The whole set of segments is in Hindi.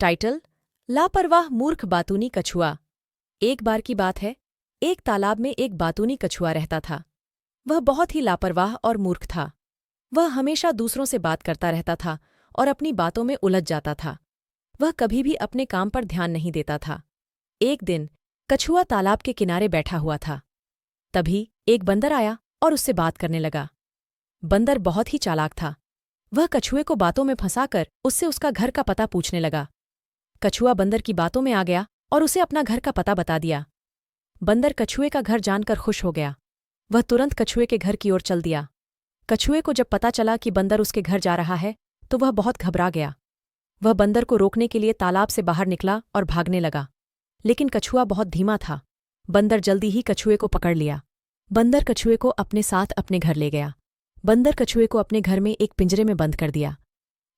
टाइटल: लापरवाह मूर्ख बातूनी कछुआ। एक बार की बात है, एक तालाब में एक बातूनी कछुआ रहता था। वह बहुत ही लापरवाह और मूर्ख था। वह हमेशा दूसरों से बात करता रहता था और अपनी बातों में उलझ जाता था। वह कभी भी अपने काम पर ध्यान नहीं देता था। एक दिन कछुआ तालाब के किनारे बैठा हुआ था। तभी एक बंदर आया और उससे बात करने लगा। बंदर बहुत ही चालाक था। वह कछुए को बातों में फंसाकर उससे उसका घर का पता पूछने लगा। कछुआ बंदर की बातों में आ गया और उसे अपना घर का पता बता दिया। बंदर कछुए का घर जानकर खुश हो गया। वह तुरंत कछुए के घर की ओर चल दिया। कछुए को जब पता चला कि बंदर उसके घर जा रहा है तो वह बहुत घबरा गया। वह बंदर को रोकने के लिए तालाब से बाहर निकला और भागने लगा, लेकिन कछुआ बहुत धीमा था। बंदर जल्दी ही कछुए को पकड़ लिया। बंदर कछुए को अपने साथ अपने घर ले गया। बंदर कछुए को अपने घर में एक पिंजरे में बंद कर दिया।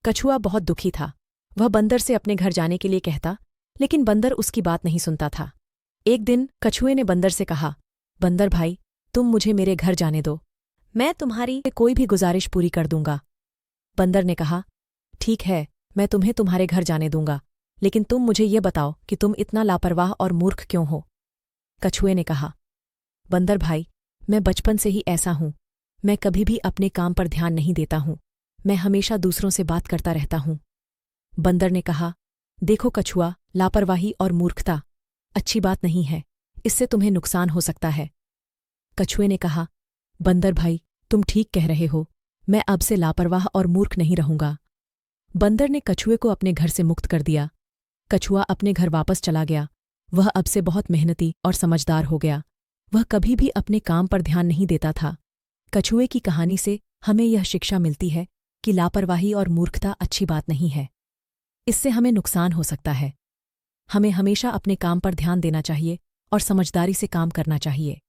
कछुआ बहुत दुखी था। वह बंदर से अपने घर जाने के लिए कहता, लेकिन बंदर उसकी बात नहीं सुनता था। एक दिन कछुए ने बंदर से कहा, बंदर भाई, तुम मुझे मेरे घर जाने दो, मैं तुम्हारी कोई भी गुजारिश पूरी कर दूंगा। बंदर ने कहा, ठीक है, मैं तुम्हें तुम्हारे घर जाने दूंगा, लेकिन तुम मुझे ये बताओ कि तुम इतना लापरवाह और मूर्ख क्यों हो। कछुए ने कहा, बंदर भाई, मैं बचपन से ही ऐसा हूं। मैं कभी भी अपने काम पर ध्यान नहीं देता हूं। मैं हमेशा दूसरों से बात करता रहता हूं। बंदर ने कहा, देखो कछुआ, लापरवाही और मूर्खता अच्छी बात नहीं है। इससे तुम्हें नुकसान हो सकता है। कछुए ने कहा, बंदर भाई, तुम ठीक कह रहे हो। मैं अब से लापरवाह और मूर्ख नहीं रहूंगा। बंदर ने कछुए को अपने घर से मुक्त कर दिया। कछुआ अपने घर वापस चला गया। वह अब से बहुत मेहनती और समझदार हो गया। वह कभी भी अपने काम पर ध्यान नहीं देता था। कछुए की कहानी से हमें यह शिक्षा मिलती है कि लापरवाही और मूर्खता अच्छी बात नहीं है। इससे हमें नुकसान हो सकता है। हमें हमेशा अपने काम पर ध्यान देना चाहिए और समझदारी से काम करना चाहिए।